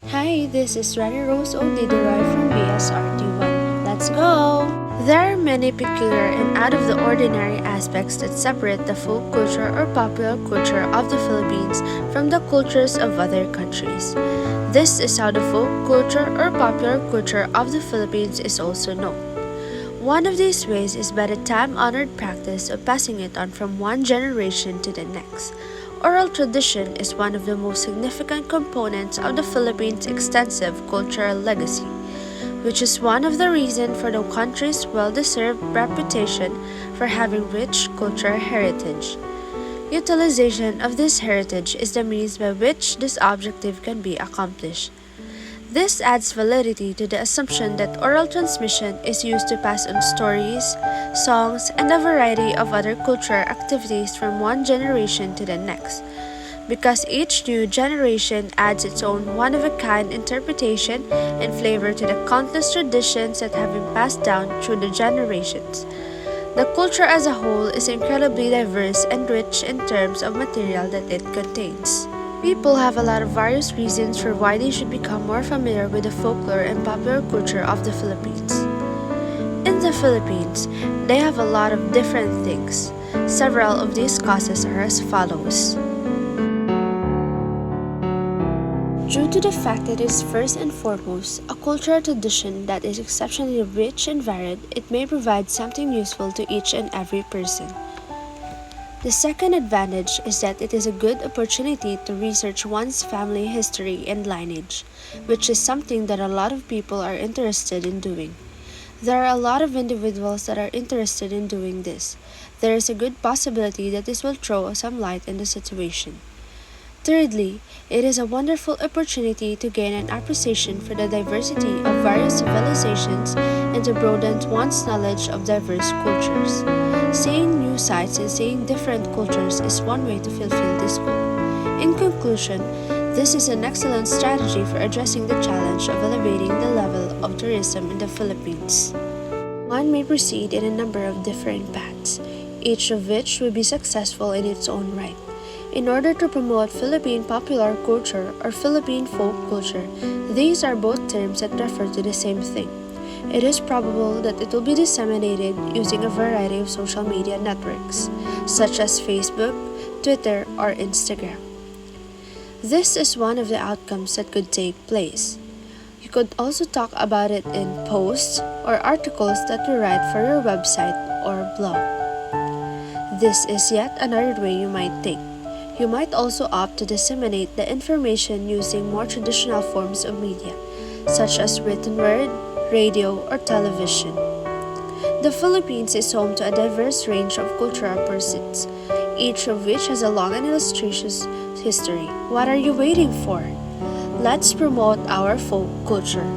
Hi, this is Rani Rose Odideroy from VSRT1. Let's go! There are many peculiar and out of the ordinary aspects that separate the folk culture or popular culture of the Philippines from the cultures of other countries. This is how the folk culture or popular culture of the Philippines is also known. One of these ways is by the time-honored practice of passing it on from one generation to the next. Oral tradition is one of the most significant components of the Philippines' extensive cultural legacy, which is one of the reasons for the country's well-deserved reputation for having rich cultural heritage. Utilization of this heritage is the means by which this objective can be accomplished. This adds validity to the assumption that oral transmission is used to pass on stories, songs, and a variety of other cultural activities from one generation to the next, because each new generation adds its own one-of-a-kind interpretation and flavor to the countless traditions that have been passed down through the generations. The culture as a whole is incredibly diverse and rich in terms of material that it contains. People have a lot of various reasons for why they should become more familiar with the folklore and popular culture of the Philippines. In the Philippines, they have a lot of different things. Several of these causes are as follows. Due to the fact that it is first and foremost a cultural tradition that is exceptionally rich and varied, it may provide something useful to each and every person. The second advantage is that it is a good opportunity to research one's family history and lineage, which is something that a lot of people are interested in doing. There are a lot of individuals that are interested in doing this. There is a good possibility that this will throw some light in the situation. Thirdly, it is a wonderful opportunity to gain an appreciation for the diversity of various civilizations and to broaden one's knowledge of diverse cultures. Seeing new sights and seeing different cultures is one way to fulfill this goal. In conclusion, this is an excellent strategy for addressing the challenge of elevating the level of tourism in the Philippines. One may proceed in a number of different paths, each of which will be successful in its own right. In order to promote Philippine popular culture or Philippine folk culture, these are both terms that refer to the same thing. It is probable that it will be disseminated using a variety of social media networks, such as Facebook, Twitter, or Instagram. This is one of the outcomes that could take place. You could also talk about it in posts or articles that you write for your website or blog. This is yet another way you might take. You might also opt to disseminate the information using more traditional forms of media, such as written word, radio, or television. The Philippines is home to a diverse range of cultural pursuits, each of which has a long and illustrious history. What are you waiting for? Let's promote our folk culture.